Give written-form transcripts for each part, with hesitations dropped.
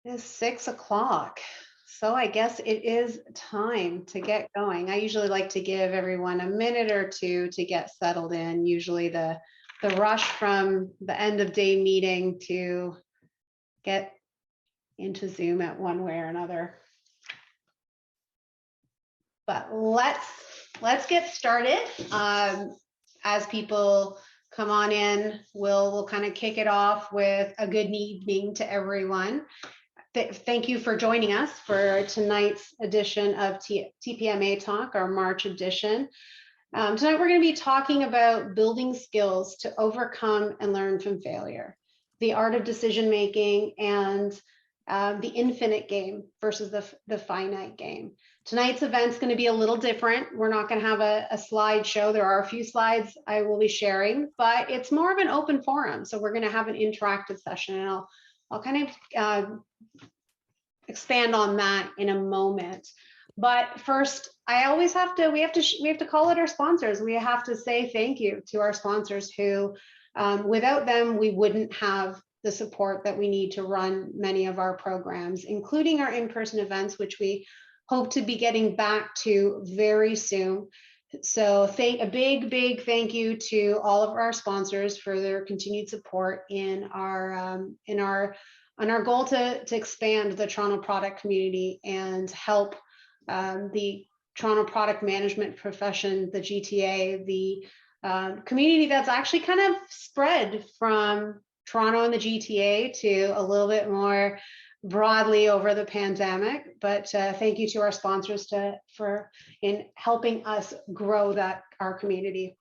It's 6 o'clock. So I guess it is time to get going. I usually like to give everyone a minute or two to get settled in. Usually the rush from the end of day meeting to get into Zoom at one way or another. But let's get started. As people come on in, we'll kind of kick it off with a good evening to everyone. Thank you for joining us for tonight's edition of TPMA Talk, our March edition. Tonight we're going to be talking about building skills to overcome and learn from failure, the art of decision making, and the infinite game versus the finite game. Tonight's event's going to be a little different. We're not going to have a slideshow. There are a few slides I will be sharing, but it's more of an open forum. So we're going to have an interactive session, and I'll kind of expand on that in a moment. But first, we have to call it our sponsors. We have to say thank you to our sponsors who, without them, we wouldn't have the support that we need to run many of our programs, including our in-person events, which we hope to be getting back to very soon. So a big thank you to all of our sponsors for their continued support in our goal to expand the Toronto product community and help the Toronto product management profession, the GTA, the community that's actually kind of spread from Toronto and the GTA to a little bit more broadly over the pandemic. But thank you to our sponsors for helping us grow our community.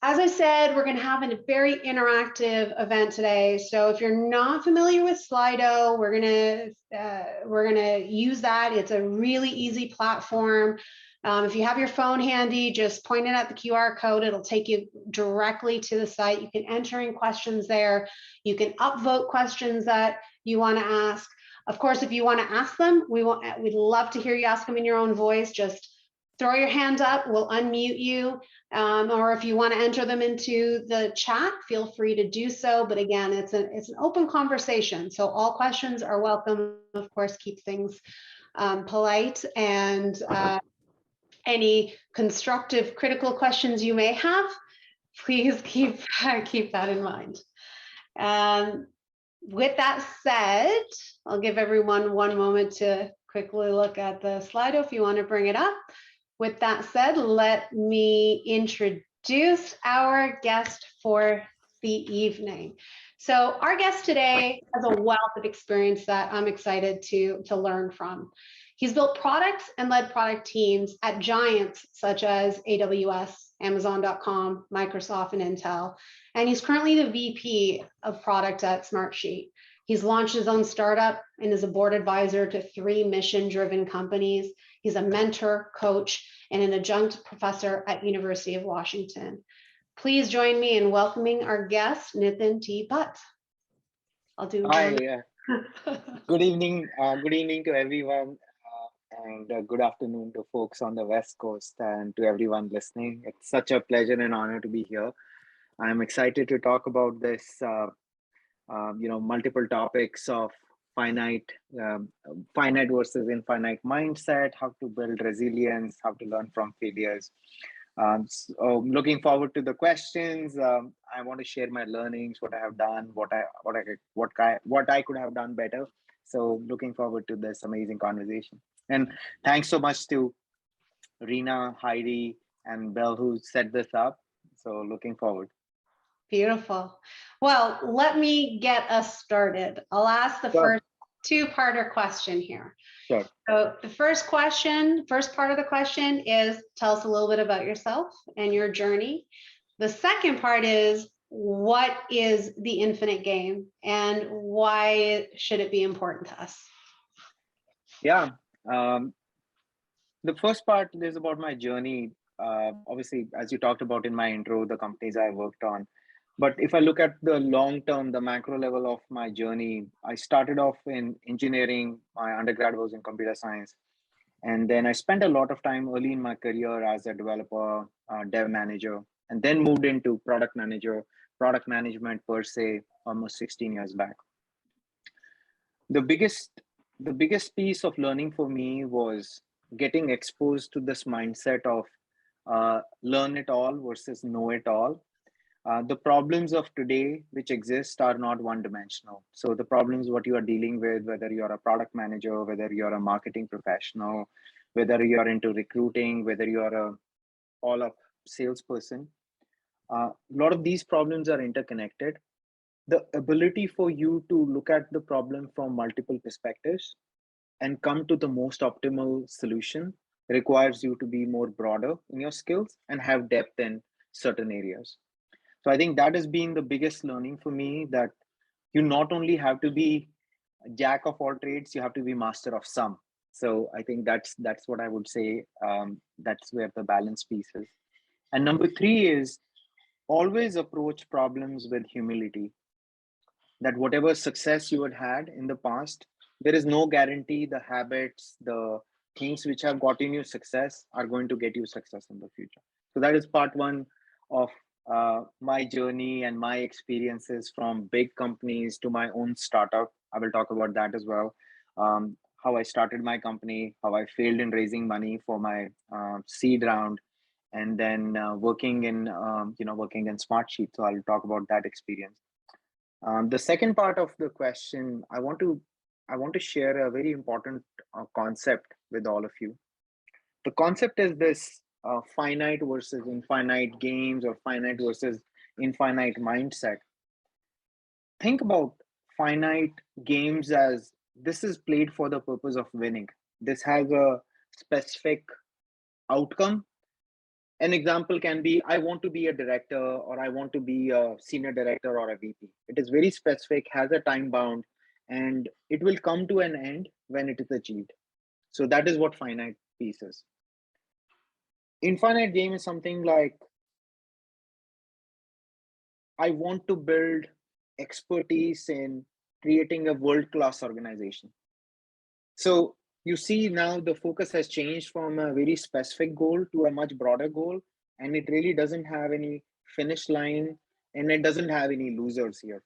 As I said, we're going to have a very interactive event today. So if you're not familiar with Slido, we're going to use that. It's a really easy platform. If you have your phone handy, just point it at the QR code. It'll take you directly to the site. You can enter in questions there. You can upvote questions that you want to ask. Of course, if you want to ask them, we'd love to hear you ask them in your own voice. Just throw your hand up. We'll unmute you. Or if you want to enter them into the chat, feel free to do so. But again, it's an open conversation. So all questions are welcome. Of course, keep things polite, and any constructive, critical questions you may have, please keep that in mind. With that said, I'll give everyone one moment to quickly look at the Slido if you want to bring it up. With that said, let me introduce our guest for the evening. So our guest today has a wealth of experience that I'm excited to learn from. He's built products and led product teams at giants such as AWS, Amazon.com, Microsoft, and Intel. And he's currently the VP of product at Smartsheet. He's launched his own startup and is a board advisor to 3 mission-driven companies. He's a mentor, coach, and an adjunct professor at University of Washington. Please join me in welcoming our guest, Nitin T Bhat. Hi, good evening to everyone, and good afternoon to folks on the West Coast and to everyone listening. It's such a pleasure and honor to be here. I'm excited to talk about this, multiple topics of finite versus infinite mindset, how to build resilience, how to learn from failures. So looking forward to the questions. I want to share my learnings, what I have done, what I could have done better. So looking forward to this amazing conversation. And thanks so much to Rena, Heidi, and Belle who set this up. So looking forward. Beautiful. Well, let me get us started. I'll ask the first two-parter question here. Sure. So the first part of the question is, tell us a little bit about yourself and your journey. The second part is, what is the infinite game and why should it be important to us? Yeah. The first part is about my journey. Obviously, as you talked about in my intro, the companies I worked on. But if I look at the long term, the macro level of my journey, I started off in engineering. My undergrad was in computer science. And then I spent a lot of time early in my career as a developer, dev manager, and then moved into product management per se, almost 16 years back. The biggest the biggest piece of learning for me was getting exposed to this mindset of learn it all versus know it all. The problems of today which exist are not one dimensional. So the problems what you are dealing with, whether you're a product manager, whether you're a marketing professional, whether you're into recruiting, whether you're a all up salesperson, a lot of these problems are interconnected. The ability for you to look at the problem from multiple perspectives and come to the most optimal solution requires you to be more broader in your skills and have depth in certain areas. So I think that has been the biggest learning for me, that you not only have to be a jack of all trades, you have to be master of some. So I think that's what I would say. That's where the balance piece is. And number three is always approach problems with humility. That whatever success you had in the past, there is no guarantee the habits, the things which have gotten you success are going to get you success in the future. So that is part one of my journey and my experiences from big companies to my own startup. I will talk about that as well. How I started my company, how I failed in raising money for my seed round, and then working in Smartsheet. So I'll talk about that experience. The second part of the question, I want to share a very important concept with all of you. The concept is this finite versus infinite games, or finite versus infinite mindset. Think about finite games as this is played for the purpose of winning. This has a specific outcome. An example can be, I want to be a director, or I want to be a senior director or a VP. It is very specific, has a time bound, and it will come to an end when it is achieved. So that is what finite piece is. Infinite game is something like, I want to build expertise in creating a world-class organization. So you see now the focus has changed from a very specific goal to a much broader goal, and it really doesn't have any finish line, and it doesn't have any losers here.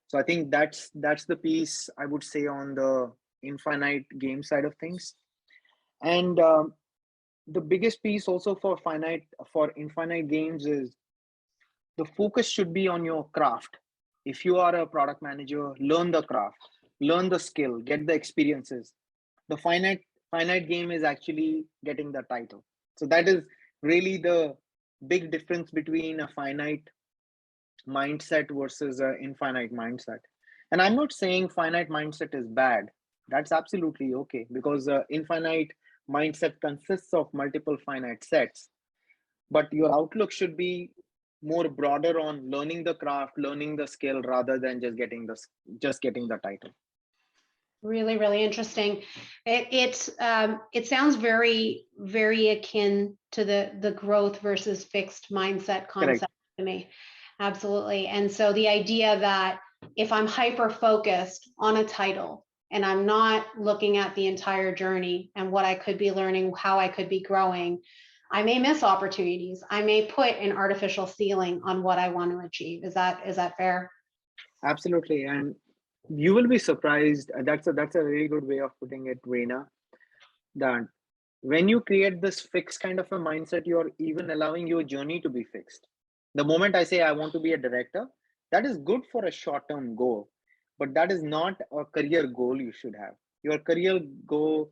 So I think that's the piece I would say on the infinite game side of things. And the biggest piece also for infinite games is the focus should be on your craft. If you are a product manager, learn the craft, learn the skill, get the experiences. The finite game is actually getting the title. So that is really the big difference between a finite mindset versus an infinite mindset. And I'm not saying finite mindset is bad. That's absolutely okay, because infinite mindset consists of multiple finite sets, but your outlook should be more broader on learning the craft, learning the skill, rather than just getting the title. Really, really interesting. It sounds very, very akin to the growth versus fixed mindset Correct. concept to me. Absolutely. And so the idea that if I'm hyper focused on a title and I'm not looking at the entire journey and what I could be learning, how I could be growing, I may miss opportunities. I may put an artificial ceiling on what I want to achieve. Is that fair? Absolutely. And you will be surprised. That's a very good way of putting it, Reina, that when you create this fixed kind of a mindset, you're even allowing your journey to be fixed. The moment I say I want to be a director, that is good for a short term goal, but that is not a career goal you should have. Your career goal,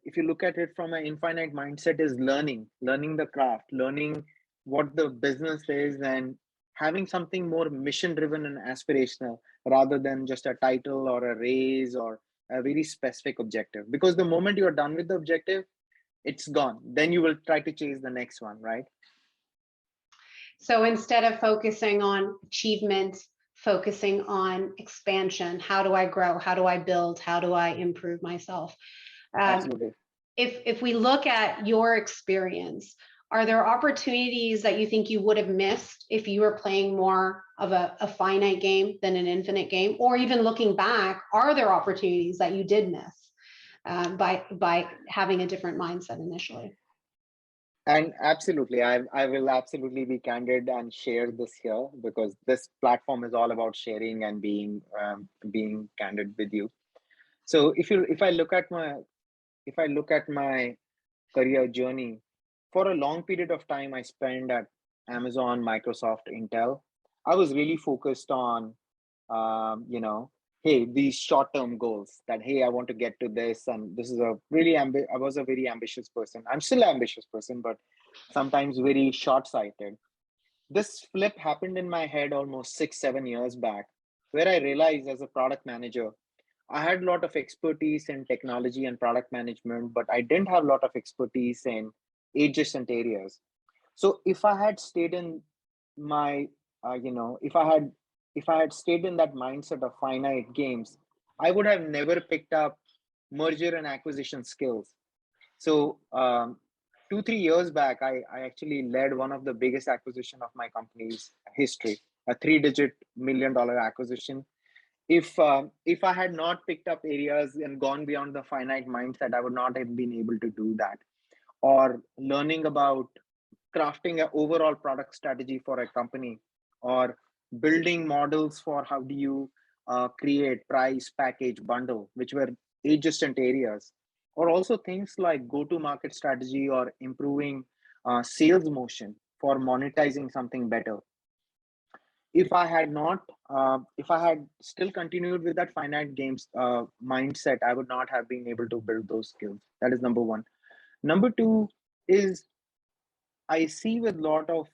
if you look at it from an infinite mindset, is learning the craft, learning what the business is, and having something more mission driven and aspirational rather than just a title or a raise or a very specific objective. Because the moment you're done with the objective, it's gone. Then you will try to chase the next one, right? So instead of focusing on achievement, focusing on expansion, how do I grow? How do I build? How do I improve myself? Um, Absolutely. if we look at your experience, are there opportunities that you think you would have missed if you were playing more of a finite game than an infinite game? Or even looking back, are there opportunities that you did miss by having a different mindset initially? And absolutely, I will absolutely be candid and share this here, because this platform is all about sharing and being candid with you. So if I look at my career journey, for a long period of time I spent at Amazon, Microsoft, Intel. I was really focused on, you know, hey, these short-term goals, that hey, I want to get to this, and this is a really I was a very ambitious person. I'm still an ambitious person, but sometimes very short-sighted. This flip happened in my head almost 6 7 years back, where I realized as a product manager I had a lot of expertise in technology and product management, but I didn't have a lot of expertise in adjacent areas. So if I had stayed in my, if I had stayed in that mindset of finite games, I would have never picked up merger and acquisition skills. So 2 3 years back, I actually led one of the biggest acquisition of my company's history, a 3 digit $1 million acquisition. If I had not picked up areas and gone beyond the finite mindset, I would not have been able to do that. Or learning about crafting an overall product strategy for a company, or building models for how do you create price, package, bundle, which were adjacent areas, or also things like go to market strategy or improving sales motion for monetizing something better. If I had not, if I had still continued with that finite games mindset, I would not have been able to build those skills. That is number one. Number two is, I see with a lot of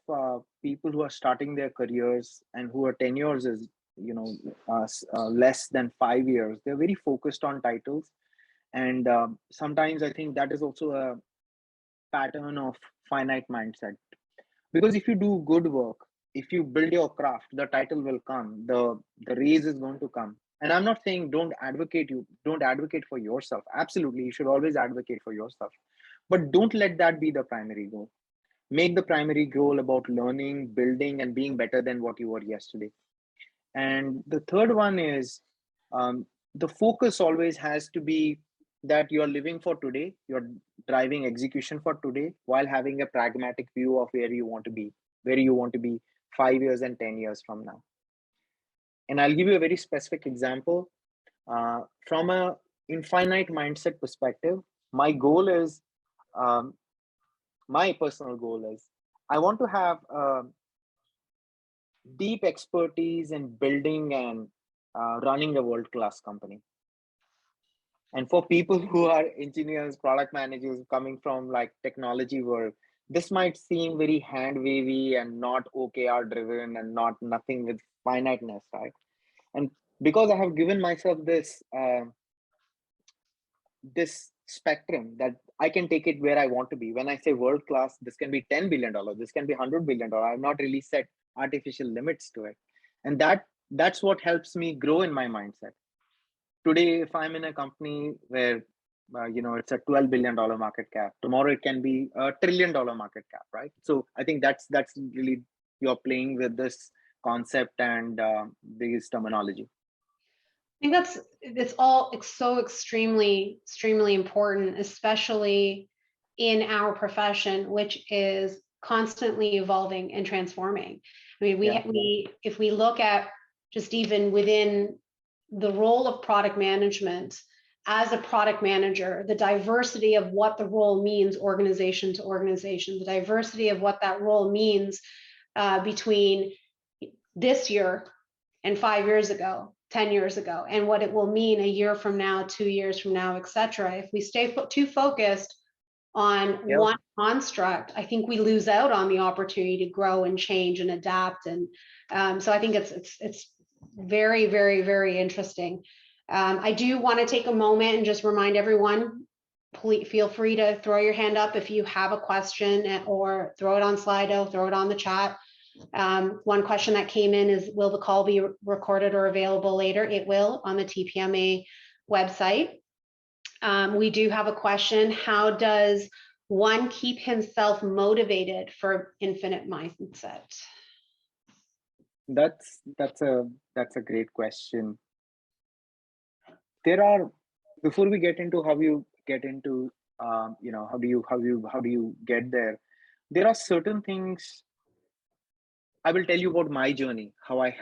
people who are starting their careers and who are tenures is, you know, less than 5 years. They're very focused on titles, and sometimes I think that is also a pattern of finite mindset. Because if you do good work, if you build your craft, the title will come, the raise is going to come. And I'm not saying don't advocate for yourself. Absolutely, you should always advocate for yourself, but don't let that be the primary goal. Make the primary goal about learning, building, and being better than what you were yesterday. And the third one is, the focus always has to be that you're living for today, you're driving execution for today, while having a pragmatic view of where you want to be 5 years and 10 years from now. And I'll give you a very specific example. From a infinite mindset perspective, my goal is, um, my personal goal is, I want to have deep expertise in building and running a world class company. And for people who are engineers, product managers coming from like technology world, this might seem very hand wavy and not OKR driven and not nothing with finiteness, right? And because I have given myself this spectrum that I can take it where I want to be. When I say world class, this can be $10 billion, this can be $100 billion. I've not really set artificial limits to it, and that's what helps me grow in my mindset. Today, if I'm in a company where it's a $12 billion market cap, tomorrow it can be $1 trillion market cap, right? So I think that's really, you're playing with this concept and this terminology. I think it's all so extremely important, especially in our profession, which is constantly evolving and transforming. I mean, Yeah. we if we look at just even within the role of product management, as a product manager, the diversity of what the role means organization to organization, the diversity of what that role means between this year and 5 years ago, 10 years ago, and what it will mean a year from now, 2 years from now, et cetera. If we stay too focused on Yeah. one construct, I think we lose out on the opportunity to grow and change and adapt. And so I think it's very interesting. I do want to take a moment and just remind everyone, please feel free to throw your hand up if you have a question, or throw it on Slido, throw it on the chat. One question that came in is, will the call be recorded or available later? It will, on the TPMA website. We do have a question. How does one keep himself motivated for infinite mindset? That's a great question. There are, before we get into how you get into, how do you get there, there are certain things. I will tell you about my journey, how it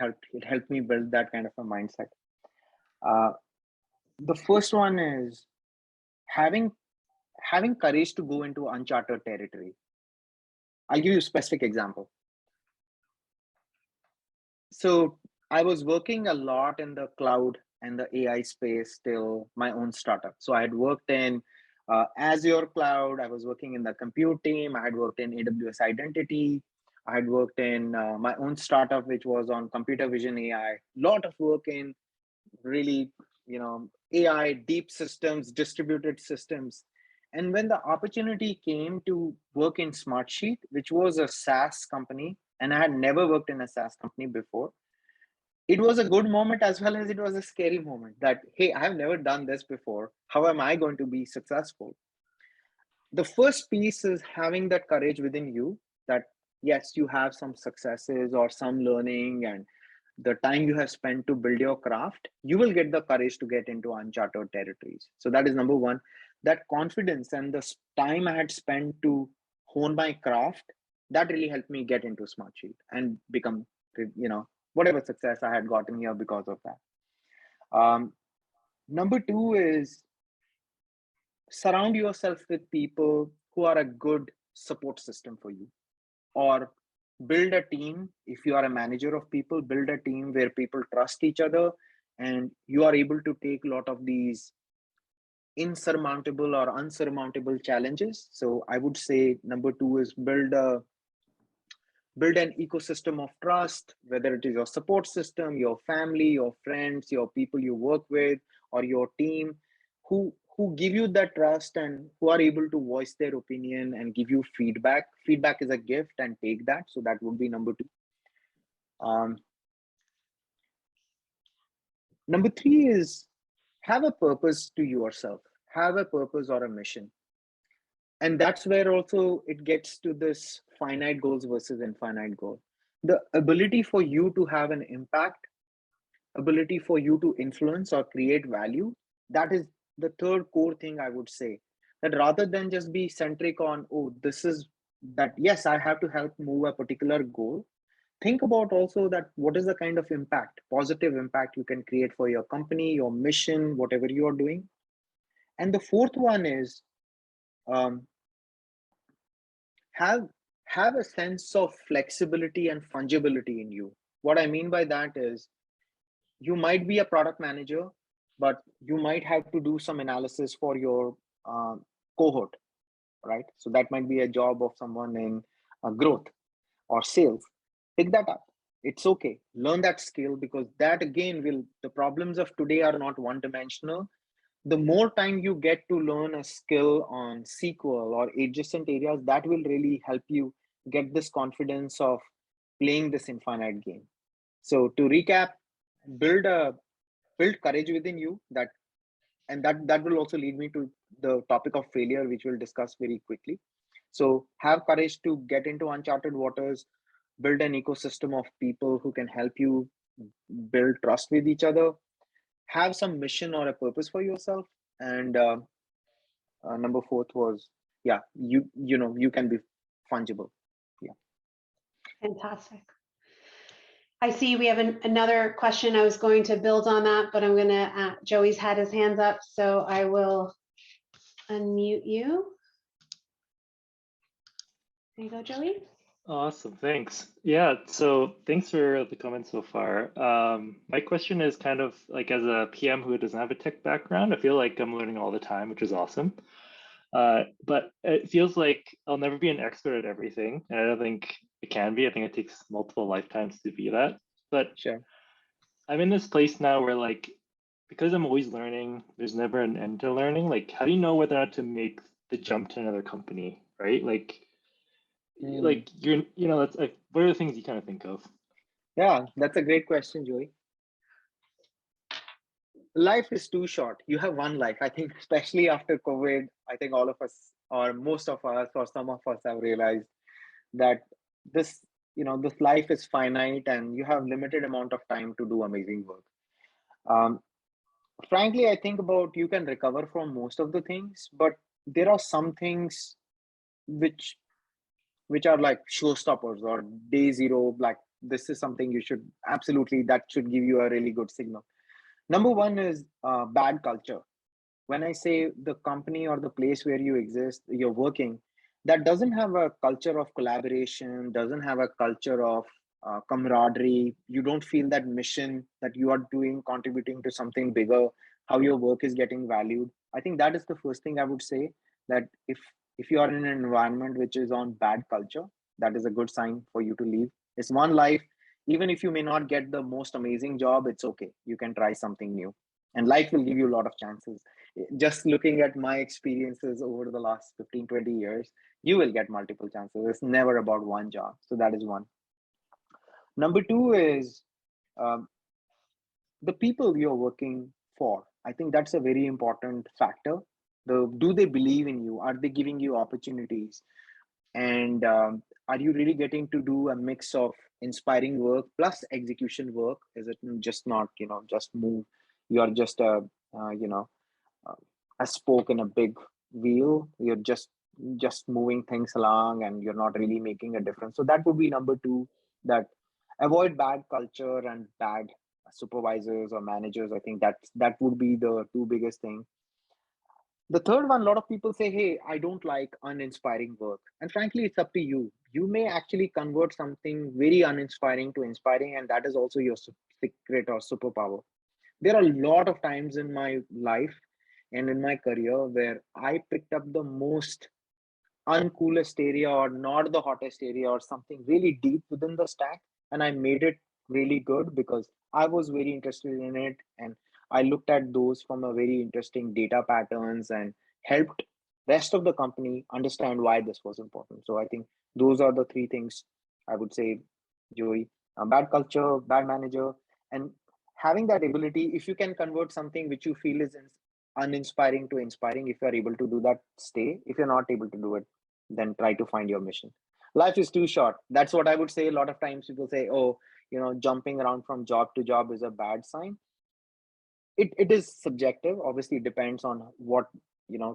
helped me build that kind of a mindset. Uh, the first one is having having courage to go into uncharted territory. I'll give you a specific example. So I was working a lot in the cloud and the AI space till my own startup. So I had worked in Azure cloud. I was working in the compute team. I had worked in AWS identity. I had worked in my own startup, which was on computer vision AI. Lot of work in really, AI, deep systems, distributed systems. And when the opportunity came to work in Smartsheet, which was a SaaS company, and I had never worked in a SaaS company before, it was a good moment as well as it was a scary moment that, hey, I have never done this before. How am I going to be successful? The first piece is having that courage within you that, yes, you have some successes or some learning, and the time you have spent to build your craft, you will get the courage to get into uncharted territories. So that is number one. That confidence and the time I had spent to hone my craft, that really helped me get into Smartsheet and become, whatever success I had gotten here because of that. Number two is surround yourself with people who are a good support system for you, or build a team. If you are a manager of people, build a team where people trust each other and you are able to take a lot of these insurmountable or unsurmountable challenges. So I would say number two is build an ecosystem of trust, whether it is your support system, your family, your friends, your people you work with, or your team, who give you that trust and who are able to voice their opinion and give you feedback. Feedback is a gift, and take that. So that would be number two. Number three is have a purpose to yourself, have a purpose or a mission. And that's where also it gets to this finite goals versus infinite goal. The ability for you to have an impact, ability for you to influence or create value, that is the third core thing I would say. That rather than just be centric on, oh, this is that, yes, I have to help move a particular goal, think about also that what is the kind of impact, positive impact you can create for your company, your mission, whatever you are doing. And the fourth one is um, have have a sense of flexibility and fungibility in you. What I mean by that is you might be a product manager, but you might have to do some analysis for your uh, cohort, right? So that might be a job of someone in growth or sales. Pick that up. It's okay. Learn that skill, because that again will, the problems of today are not one dimensional. The more time you get to learn a skill on SQL or adjacent areas, that will really help you get this confidence of playing this infinite game. So to recap, build a build courage within you, that, and that will also lead me to the topic of failure, which we'll discuss very quickly. So have courage to get into uncharted waters, build an ecosystem of people who can help you build trust with each other, have some mission or a purpose for yourself, and number fourth was, yeah, you can be fungible. Yeah. Fantastic. I see we have another question. I was going to build on that, but I'm going to, Joey's had his hands up, so I will unmute you. There you go, Joey. Awesome, thanks. Yeah, so thanks for the comments so far. My question is kind of like, as a PM who doesn't have a tech background, I feel like I'm learning all the time, which is awesome. But it feels like I'll never be an expert at everything, and I don't think it can be. I think it takes multiple lifetimes to be that. But Sure. I'm in this place now where, like, because I'm always learning, there's never an end to learning. Like, how do you know whether or not to make the jump to another company, right? Like that's like, what are the things you kind of think of? Yeah, that's a great question, Joey. Life is too short. You have one life. I think, especially after COVID, I think all of us, or most of us, or some of us, have realized that this, this life is finite, and you have limited amount of time to do amazing work. Um, Frankly, I think about, you can recover from most of the things, but there are some things which which are like showstoppers or day zero, like this is something you should absolutely, that should give you a really good signal. Number one is bad culture. When I say the company or the place where you exist, you're working, that doesn't have a culture of collaboration, doesn't have a culture of camaraderie, you don't feel that mission that you are doing, contributing to something bigger, how your work is getting valued. I think that is the first thing I would say, that if you are in an environment which is on bad culture, that is a good sign for you to leave. It's one life. Even if you may not get the most amazing job, it's okay. You can try something new. And life will give you a lot of chances. Just looking at my experiences over the last 15, 20 years, you will get multiple chances. It's never about one job. So that is one. Number two is um, the people you're working for. I think that's a very important factor. Do they believe in you? Are they giving you opportunities? And are you really getting to do a mix of inspiring work plus execution work? Is it just not, just move? You are just uh, a spoke in a big wheel. You're just moving things along, and you're not really making a difference. So that would be number two. That avoid bad culture and bad supervisors or managers. I think that would be the two biggest things. The third one, a lot of people say, hey, I don't like uninspiring work. And frankly, it's up to you. You may actually convert something very uninspiring to inspiring, and that is also your secret or superpower. There are a lot of times in my life and in my career where I picked up the most uncoolest area or not the hottest area or something really deep within the stack, and I made it really good because I was very interested in it, and I looked at those from a very interesting data patterns and helped rest of the company understand why this was important. So I think those are the three things I would say, Joey. Bad culture, bad manager, and having that ability, if you can convert something which you feel is uninspiring to inspiring, if you're able to do that, stay. If you're not able to do it, then try to find your mission. Life is too short. That's what I would say. A lot of times people say, oh, jumping around from job to job is a bad sign. It is subjective. Obviously, it depends on what,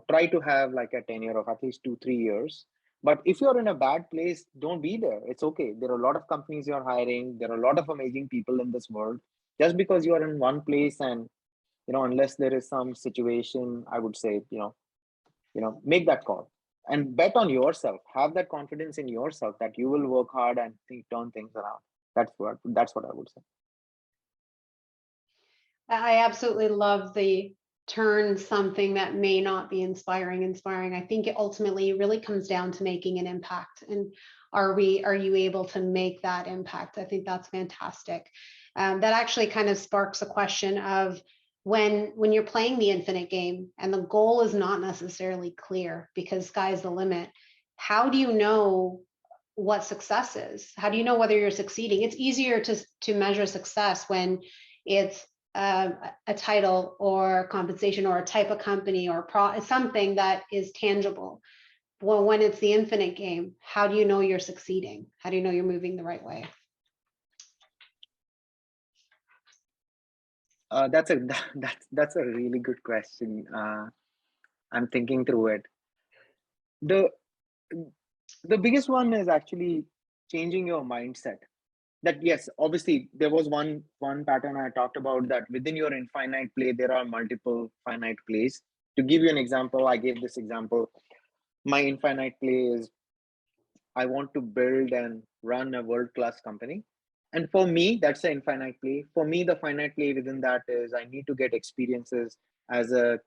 try to have like a tenure of at least 2 3 years. But if you're in a bad place, don't be there. It's okay. There are a lot of companies you're hiring. There are a lot of amazing people in this world. Just because you are in one place, and unless there is some situation, I would say, make that call and bet on yourself. Have that confidence in yourself that you will work hard and turn things around. That's what I would say. I absolutely love the turn something that may not be inspiring. I think it ultimately really comes down to making an impact. And are you able to make that impact? I think that's fantastic. That actually kind of sparks a question of when you're playing the infinite game and the goal is not necessarily clear because sky's the limit. How do you know what success is? How do you know whether you're succeeding? It's easier to measure success when it's a title or compensation or a type of company or something that is tangible. Well, when it's the infinite game, how do you know you're succeeding? How do you know you're moving the right way? That's a that's a really good question. I'm thinking through it. The the biggest one is actually changing your mindset. That yes, obviously there was one pattern I talked about, that within your infinite play there are multiple finite plays. To give you an example, I gave this example. My infinite play is I want to build and run a world class company. And for me, that's the infinite play. For me, the finite play within that is I need to get experiences as a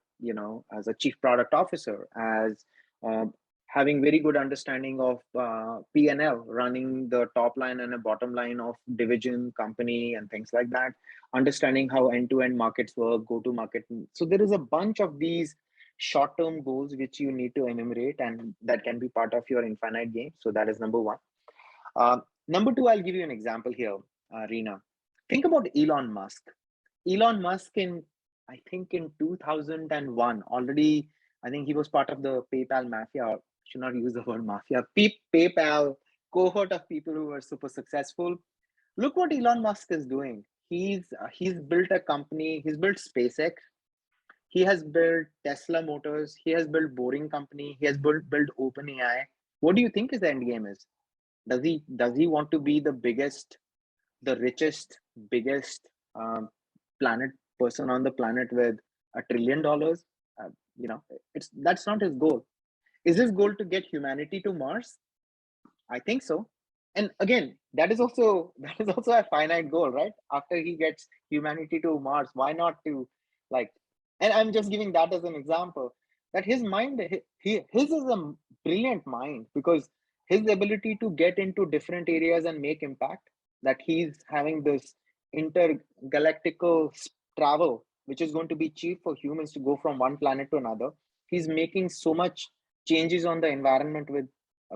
chief product officer, as um, having very good understanding of P&L, running the top line and a bottom line of division, company, and things like that. Understanding how end-to-end markets work, go-to-market. So there is a bunch of these short-term goals which you need to enumerate, and that can be part of your infinite game. So that is number one. Number two, I'll give you an example here, Reena. Think about Elon Musk. Elon Musk I think in 2001 already, I think he was part of the PayPal mafia. Should not use the word mafia. PayPal cohort of people who were super successful. Look what Elon Musk is doing. He's built a company. He's built SpaceX. He has built Tesla Motors. He has built Boring Company. He has built OpenAI. What do you think his end game is? Does he want to be the biggest, the richest, biggest planet person on the planet with $1 trillion? Uh, that's not his goal. Is his goal to get humanity to Mars? I think so. And again, that is also a finite goal, right? After he gets humanity to Mars, why not to, like? And I'm just giving that as an example. That his mind, his is a brilliant mind, because his ability to get into different areas and make impact. That he's having this intergalactical travel, which is going to be cheap for humans to go from one planet to another. He's making so much changes on the environment with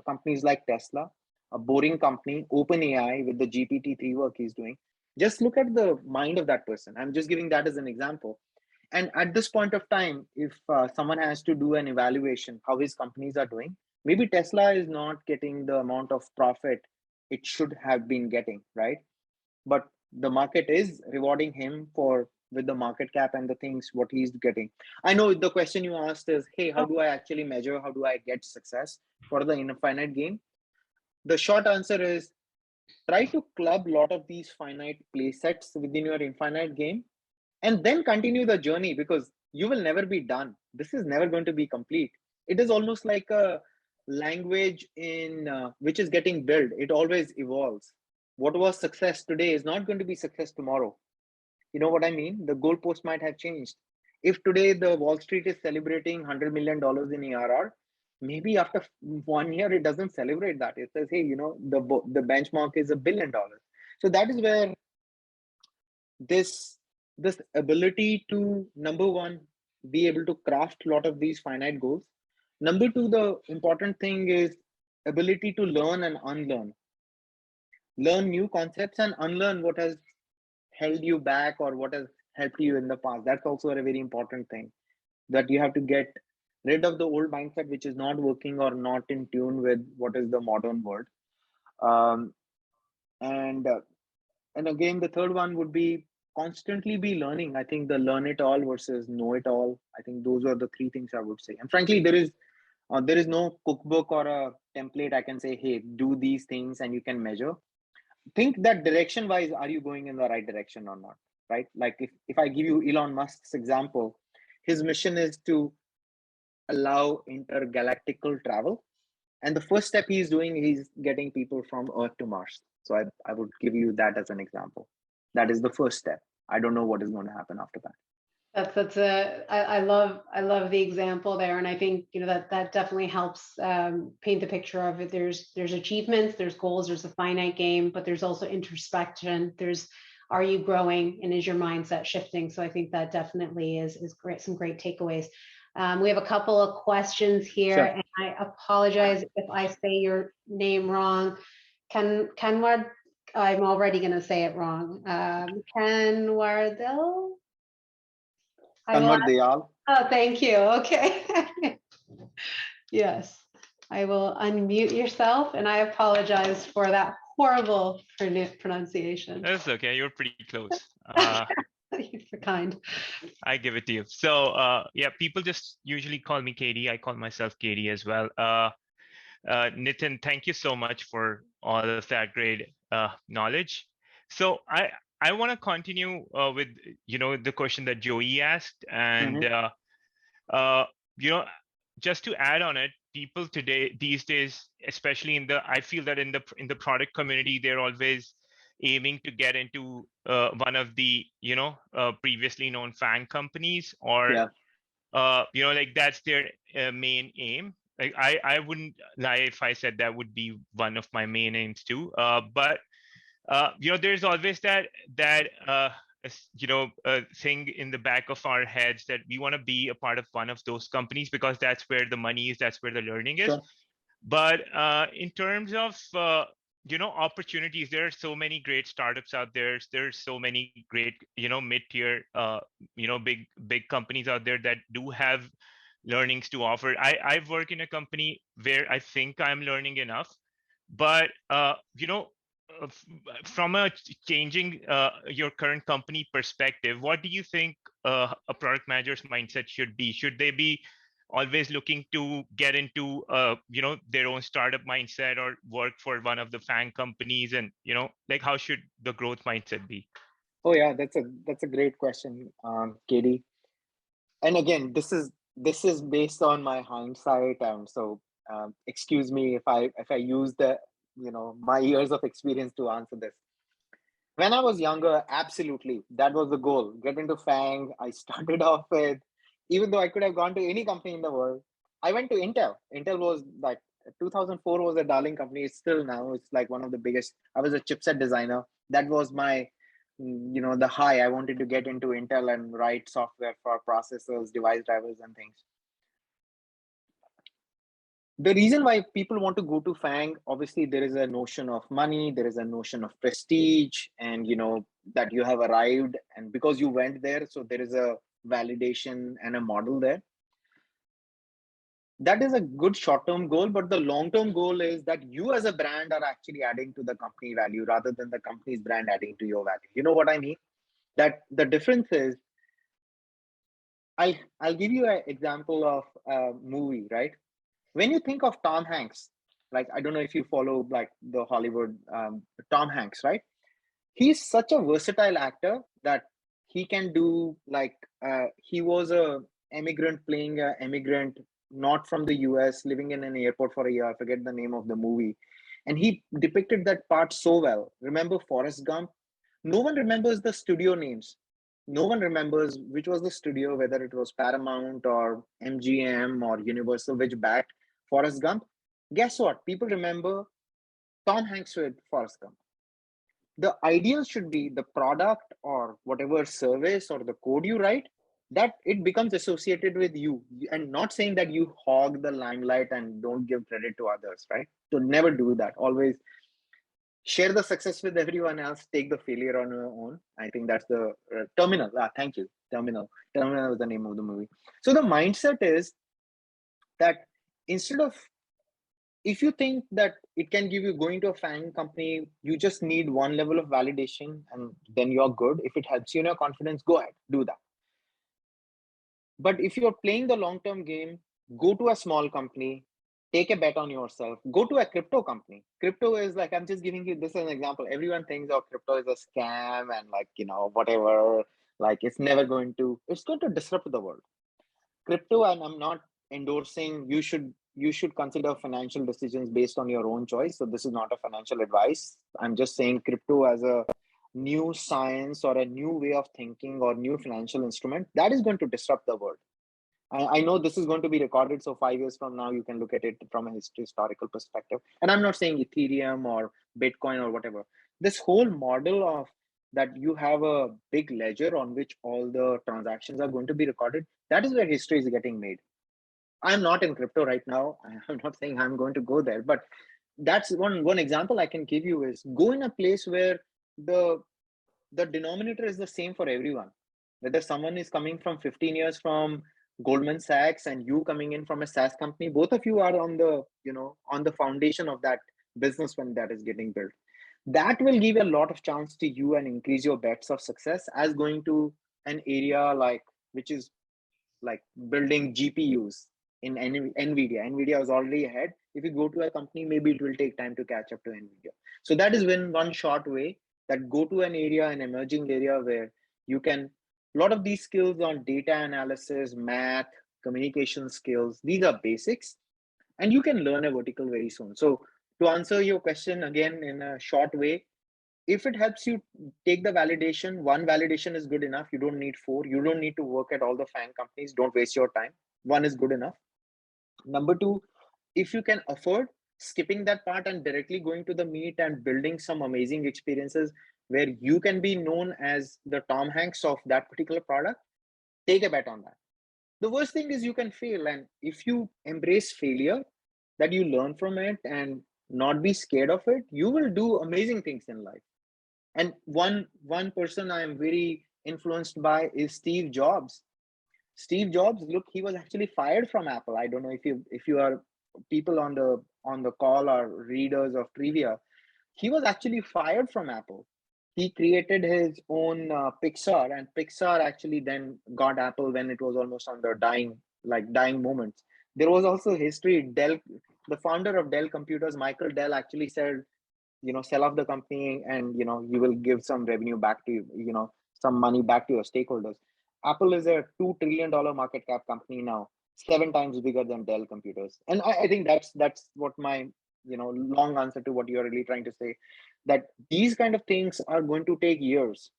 companies like Tesla, a boring company, OpenAI, with the GPT-3 work he's doing. Just look at the mind of that person. I'm just giving that as an example. And at this point of time, if someone has to do an evaluation how his companies are doing, maybe Tesla is not getting the amount of profit it should have been getting, right? But the market is rewarding him for, with the market cap and the things what he's getting. I know the question you asked is, hey, how do I actually measure, how do I get success for the infinite game? The short answer is, try to club a lot of these finite play sets within your infinite game, and then continue the journey, because you will never be done. This is never going to be complete. It is almost like a language in which is getting built. It always evolves. What was success today is not going to be success tomorrow. You know what I mean? The goalpost might have changed. If today the Wall Street is celebrating $100 million in ARR, maybe after 1 year it doesn't celebrate that. It says, hey, the benchmark is $1 billion. So that is where this ability to, number one, be able to craft a lot of these finite goals. Number two, the important thing is ability to learn and unlearn. Learn new concepts and unlearn what has held you back or what has helped you in the past. That's also a very important thing, that you have to get rid of the old mindset which is not working or not in tune with what is the modern world. um, and and again, the third one would be constantly be learning. I think the learn it all versus know it all, I think those are the three things I would say. And frankly, there is no cookbook or a template I can say, hey, do these things and you can measure. Think that direction wise, are you going in the right direction or not, right? Like if I give you Elon Musk's example, his mission is to allow intergalactical travel, and the first step he's doing, he's getting people from Earth to Mars. So I would give you that as an example. That is the first step. I don't know what is going to happen after that. I love the example there, and I think that definitely helps paint the picture of it. There's achievements, there's goals, there's a finite game, but there's also introspection. Are you growing, and is your mindset shifting? So I think that definitely is great. Some great takeaways. We have a couple of questions here, Sure. and I apologize if I say your name wrong. Kanwar, I'm already going to say it wrong. Kanwardel. Convert Dayal. Oh, thank you. Okay. Yes, I will unmute yourself, and I apologize for that horrible pronunciation. That's okay. You're pretty close. You're kind. I give it to you. So yeah, people just usually call me Katie. I call myself Katie as well. Nitin, thank you so much for all of that great knowledge. So I want to continue with the question that Joey asked, and just to add on it, people these days, especially I feel that in the product community, they're always aiming to get into one of the previously known FANG companies, or like that's their main aim. Like I wouldn't lie if I said that would be one of my main aims too. But there's always that thing in the back of our heads that we want to be a part of one of those companies because that's where the money is, that's where the learning is. Sure. But in terms of opportunities, there are so many great startups out there. There's so many great mid-tier big companies out there that do have learnings to offer. I work in a company where I think I'm learning enough, but from a changing your current company perspective, what do you think a product manager's mindset should be? Should they be always looking to get into their own startup mindset or work for one of the FANG companies, and like how should the growth mindset be? Oh yeah, that's a great question, Katie. And again, this is based on my hindsight, so excuse me if I use the my years of experience to answer this. When I was younger, absolutely, that was the goal. Get into FANG. I started off with, even though I could have gone to any company in the world, I went to Intel. Intel was like 2004 was a darling company. It's still now. It's like one of the biggest. I was a chipset designer. That was my, the high. I wanted to get into Intel and write software for processors, device drivers, and things. The reason why people want to go to FANG, obviously there is a notion of money, there is a notion of prestige, and that you have arrived, and because you went there, so there is a validation and a model there. That is a good short-term goal, but the long-term goal is that you as a brand are actually adding to the company value rather than the company's brand adding to your value. You know what I mean? That the difference is, I'll give you an example of a movie, right? When you think of Tom Hanks, like, I don't know if you follow like the Hollywood, Tom Hanks, right? He's such a versatile actor that he can do like, he was a immigrant playing an immigrant, not from the US, living in an airport for a year. I forget the name of the movie. And he depicted that part so well. Remember Forrest Gump? No one remembers the studio names. No one remembers which was the studio, whether it was Paramount or MGM or Universal, which backed Forrest Gump. Guess what? People remember Tom Hanks with Forrest Gump. The ideal should be the product or whatever service or the code you write, that it becomes associated with you, and not saying that you hog the limelight and don't give credit to others, right? So never do that. Always share the success with everyone else, take the failure on your own. I think that's the Terminal. Thank you. Terminal is the name of the movie. So the mindset is that instead of, if you think that it can give you, going to a FANG company, you just need one level of validation and then you're good. If it helps you in your confidence, go ahead, do that. But if you're playing the long-term game, go to a small company, take a bet on yourself, go to a crypto company. Crypto is like, I'm just giving you this as an example. Everyone thinks, oh, crypto is a scam and like, whatever, like it's going to disrupt the world. Crypto, and I'm not endorsing, you should consider financial decisions based on your own choice. So this is not a financial advice. I'm just saying crypto as a new science or a new way of thinking or new financial instrument that is going to disrupt the world. I know this is going to be recorded, so 5 years from now you can look at it from a historical perspective. And I'm not saying Ethereum or Bitcoin or whatever. This whole model of that you have a big ledger on which all the transactions are going to be recorded, that is where history is getting made. I'm not in crypto right now. I'm not saying I'm going to go there, but that's one example I can give you is go in a place where the denominator is the same for everyone. Whether someone is coming from 15 years from Goldman Sachs and you coming in from a SaaS company, both of you are on the, on the foundation of that business when that is getting built. That will give a lot of chance to you and increase your bets of success as going to an area like, which is like building GPUs in NVIDIA. NVIDIA is already ahead. If you go to a company, maybe it will take time to catch up to NVIDIA. So that is one short way, that go to an area, an emerging area where you can, a lot of these skills on data analysis, math, communication skills, these are basics, and you can learn a vertical very soon. So to answer your question again in a short way, if it helps you take the validation, one validation is good enough. You don't need 4. You don't need to work at all the FANG companies. Don't waste your time. One is good enough. Number 2, if you can afford skipping that part and directly going to the meet and building some amazing experiences where you can be known as the Tom Hanks of that particular product, take a bet on that. The worst thing is you can fail, and if you embrace failure, that you learn from it and not be scared of it, you will do amazing things in life. And one person I am very influenced by is Steve Jobs. Steve Jobs, look, he was actually fired from Apple. I don't know if you are people on the call or readers of trivia. He was actually fired from Apple. He created his own Pixar, and Pixar actually then got Apple when it was almost on the dying like dying moments. There was also history. Dell, the founder of Dell Computers, Michael Dell, actually said, sell off the company and, you will give some revenue back to some money back to your stakeholders. Apple is a $2 trillion market cap company now, 7 times bigger than Dell Computers. And I think that's what my, long answer to what you're really trying to say, that these kind of things are going to take years.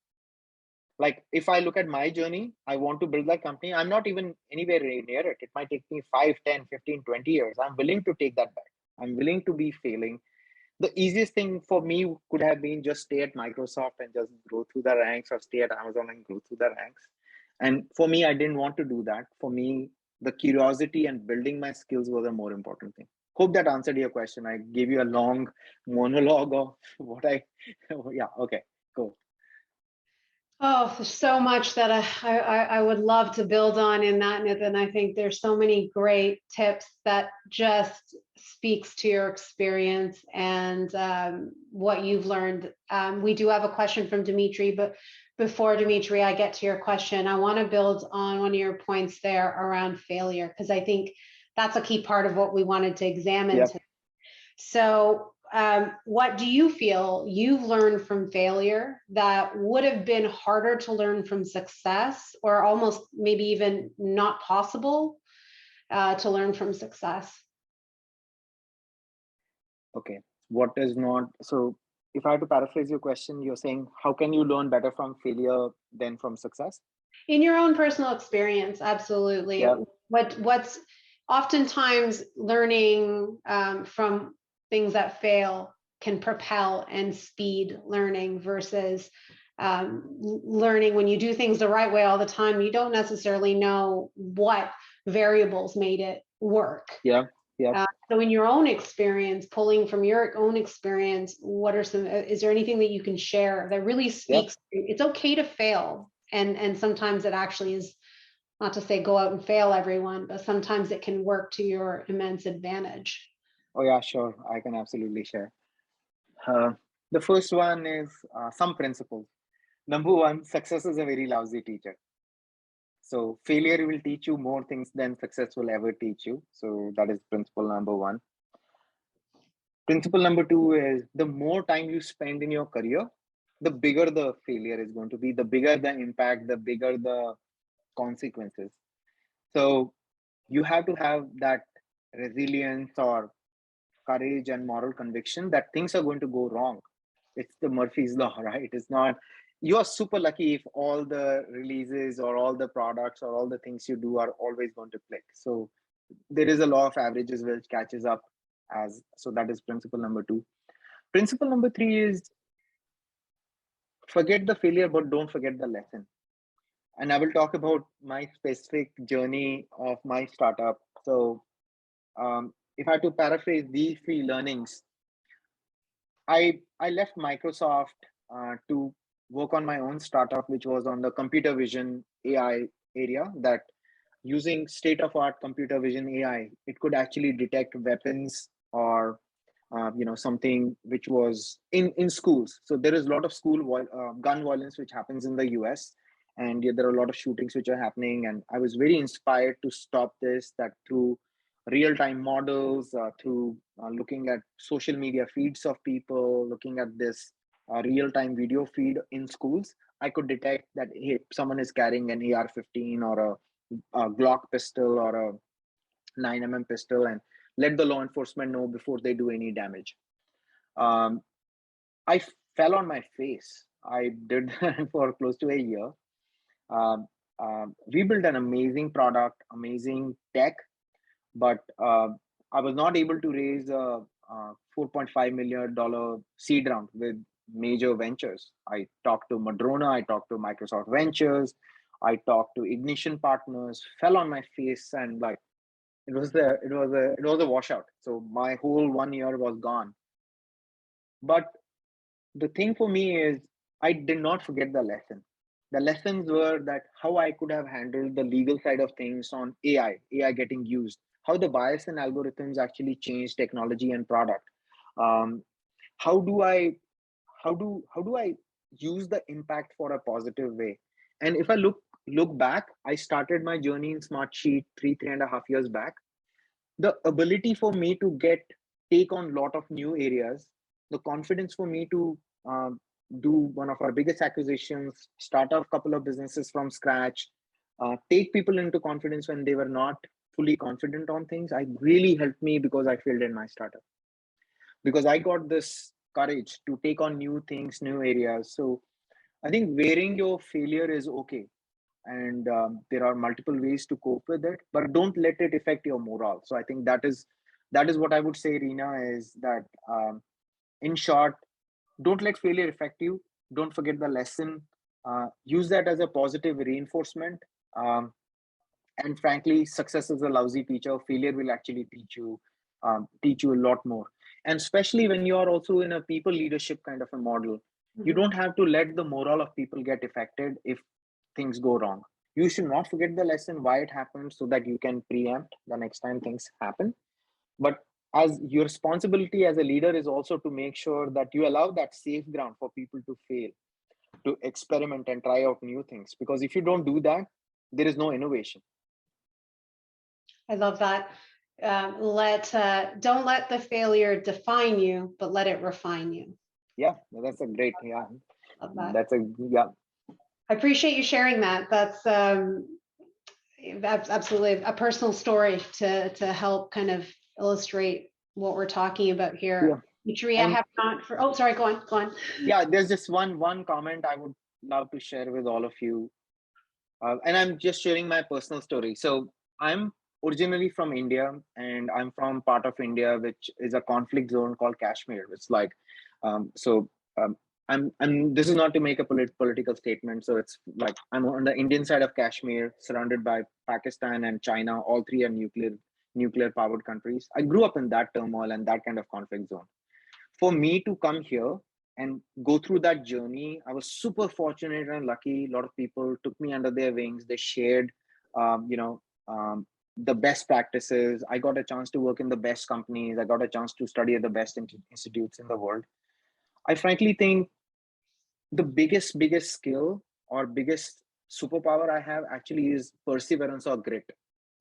Like if I look at my journey, I want to build that company. I'm not even anywhere near it. It might take me 5, 10, 15, 20 years. I'm willing to take that back. I'm willing to be failing. The easiest thing for me could have been just stay at Microsoft and just grow through the ranks, or stay at Amazon and grow through the ranks. And for me, I didn't want to do that. For me, the curiosity and building my skills was a more important thing. Hope that answered your question. I gave you a long monologue of what yeah, okay, cool. Oh, there's so much that I would love to build on in that, Nitin. I think there's so many great tips that just speaks to your experience and what you've learned. We do have a question from Dimitri, but before Dimitri, I get to your question, I want to build on one of your points there around failure, because I think that's a key part of what we wanted to examine Yep. today. So what do you feel you've learned from failure that would have been harder to learn from success, or almost maybe even not possible to learn from success? Okay, what is not, so if I had to paraphrase your question, you're saying, how can you learn better from failure than from success? In your own personal experience, absolutely. Yeah. What's oftentimes learning from things that fail can propel and speed learning versus learning when you do things the right way all the time. You don't necessarily know what variables made it work. Yeah. Yeah. So in your own experience, pulling from your own experience, what are some, is there anything that you can share that really speaks? Yep. It's okay to fail. And sometimes it actually is, not to say go out and fail everyone, but sometimes it can work to your immense advantage. Oh yeah, sure. I can absolutely share. The first one is some principles. Number one, success is a very lousy teacher. So failure will teach you more things than success will ever teach you. So that is principle number one. Principle number two is the more time you spend in your career, the bigger the failure is going to be, the bigger the impact, the bigger the consequences. So you have to have that resilience or courage and moral conviction that things are going to go wrong. It's the Murphy's law, right? It's not, you are super lucky if all the releases or all the products or all the things you do are always going to click. So there is a law of averages which catches up as, so that is principle number two. Principle number three is forget the failure, but don't forget the lesson. And I will talk about my specific journey of my startup. So if I had to paraphrase these 3 learnings, I left Microsoft to work on my own startup, which was on the computer vision AI area, that using state-of-art computer vision AI, it could actually detect weapons or something which was in schools. So there is a lot of school gun violence which happens in the US, and there are a lot of shootings which are happening. And I was very inspired to stop this, that through real-time models, through looking at social media feeds of people, looking at this real-time video feed in schools, I could detect that, hey, someone is carrying an AR-15 or a Glock pistol or a 9mm pistol, and let the law enforcement know before they do any damage. I fell on my face. I did that for close to a year. We built an amazing product, amazing tech, but I was not able to raise a $4.5 million seed round with major ventures. I talked to Madrona, I talked to Microsoft Ventures, I talked to Ignition Partners, fell on my face, and like it was a washout. So my whole 1 year was gone. But the thing for me is I did not forget the lesson. The lessons were that how I could have handled the legal side of things on AI getting used, how the bias and algorithms actually change technology and product. How do I use the impact for a positive way? And if I look look back, I started my journey in Smartsheet 3.5 years back. The ability for me to take on a lot of new areas, the confidence for me to do one of our biggest acquisitions, start a couple of businesses from scratch, take people into confidence when they were not fully confident on things, I really helped me because I failed in my startup. Because I got this courage to take on new things, new areas. So I think wearing your failure is okay. And there are multiple ways to cope with it, but don't let it affect your morale. So I think that is what I would say, Reena, is that in short, don't let failure affect you. Don't forget the lesson. Use that as a positive reinforcement. And frankly, success is a lousy teacher. Failure will actually teach you a lot more. And especially when you are also in a people leadership kind of a model, you don't have to let the morale of people get affected if things go wrong. You should not forget the lesson, why it happened, so that you can preempt the next time things happen. But as your responsibility as a leader is also to make sure that you allow that safe ground for people to fail, to experiment and try out new things. Because if you don't do that, there is no innovation. I love that. Don't let the failure define you, but let it refine you. Yeah, that's a great, yeah. Love that. That's a, yeah. I appreciate you sharing that. That's absolutely a personal story to help kind of illustrate what we're talking about here. Dimitri, I have not for, oh, sorry, go on. Yeah, there's just one comment I would love to share with all of you. And I'm just sharing my personal story. So I'm originally from India, and I'm from part of India which is a conflict zone called Kashmir. It's like, I'm this is not to make a political statement. So it's like I'm on the Indian side of Kashmir, surrounded by Pakistan and China. All three are nuclear powered countries. I grew up in that turmoil and that kind of conflict zone. For me to come here and go through that journey, I was super fortunate and lucky. A lot of people took me under their wings. They shared, the best practices. I got a chance to work in the best companies. I got a chance to study at the best institutes in the world. I frankly think the biggest skill or biggest superpower I have actually is perseverance or grit.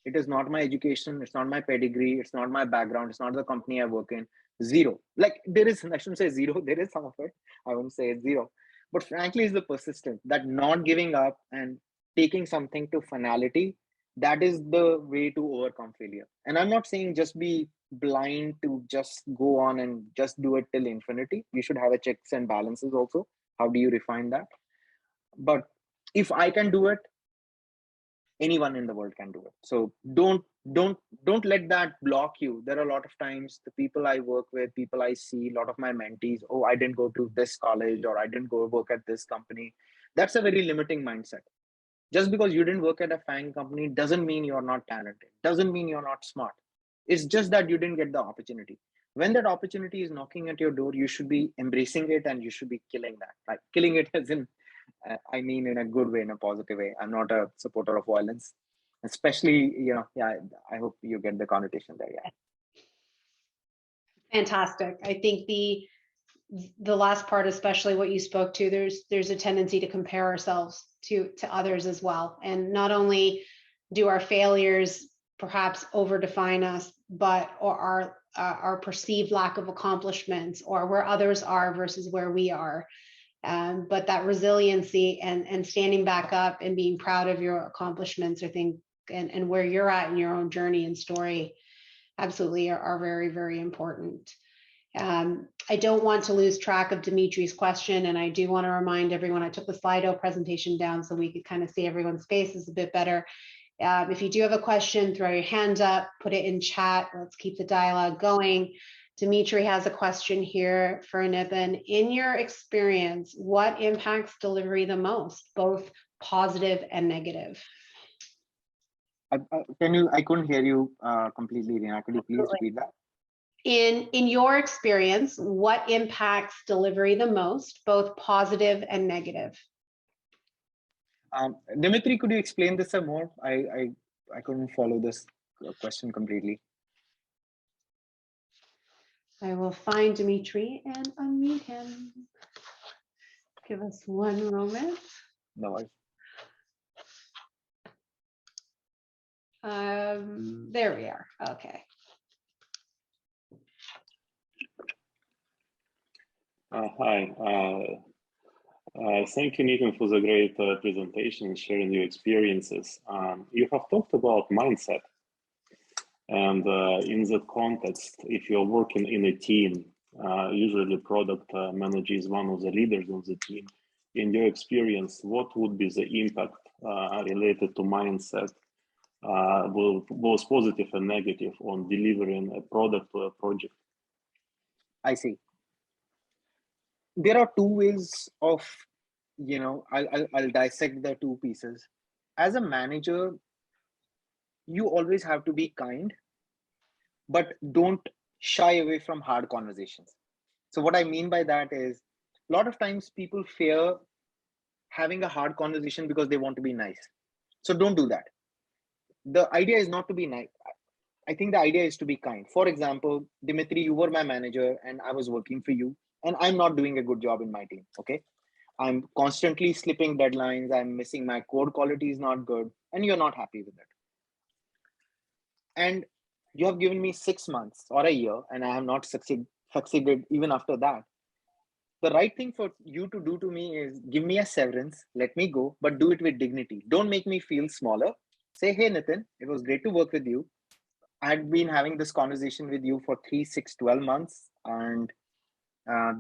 It is not my education, it's not my pedigree, it's not my background, it's not the company I work in. Zero. Like there is, I shouldn't say zero, there is some of it. I wouldn't say it's zero. But frankly, it's the persistence, that not giving up and taking something to finality. That is the way to overcome failure. And I'm not saying just be blind to just go on and just do it till infinity. You should have a checks and balances also. How do you refine that? But if I can do it, anyone in the world can do it. So don't let that block you. There are a lot of times the people I work with, people I see, a lot of my mentees, oh, I didn't go to this college, or I didn't go work at this company. That's a very limiting mindset. Just because you didn't work at a FANG company doesn't mean you're not talented, doesn't mean you're not smart. It's just that you didn't get the opportunity. When that opportunity is knocking at your door, you should be embracing it, and you should be killing that. Like killing it as in, I mean, in a good way, in a positive way. I'm not a supporter of violence, especially, yeah, I hope you get the connotation there. Yeah. Fantastic. I think the last part, especially what you spoke to, there's a tendency to compare ourselves to others as well. And not only do our failures perhaps overdefine us, but or our perceived lack of accomplishments, or where others are versus where we are. But that resiliency and standing back up and being proud of your accomplishments, I think, and where you're at in your own journey and story, absolutely are very, very important. I don't want to lose track of Dimitri's question, and I do want to remind everyone, I took the Slido presentation down so we could kind of see everyone's faces a bit better. If you do have a question, throw your hand up, put it in chat. Let's keep the dialogue going. Dimitri has a question here for Nitin. In your experience, what impacts delivery the most, both positive and negative? I couldn't hear you completely, Reena. Could you please repeat that? In your experience, what impacts delivery the most, both positive and negative? Dimitri, could you explain this some more? I couldn't follow this question completely. I will find Dimitri and unmute him. Give us one moment. No worries. There we are. Okay. Hi. Thank you, Nitin, for the great presentation and sharing your experiences. You have talked about mindset. And in that context, if you're working in a team, usually product manager is one of the leaders of the team. In your experience, what would be the impact related to mindset, both positive and negative, on delivering a product or a project? I see. There are two ways of, I'll dissect the two pieces. As a manager, you always have to be kind, but don't shy away from hard conversations. So what I mean by that is, a lot of times people fear having a hard conversation because they want to be nice. So don't do that. The idea is not to be nice. I think the idea is to be kind. For example, Dimitri, you were my manager and I was working for you, and I'm not doing a good job in my team. Okay. I'm constantly slipping deadlines. I'm missing my code quality is not good, and you're not happy with it. And you have given me 6 months or a year, and I have not succeeded even after that. The right thing for you to do to me is give me a severance, let me go, but do it with dignity. Don't make me feel smaller. Say, hey, Nitin, it was great to work with you. I had been having this conversation with you for 3, 6, 12 months, and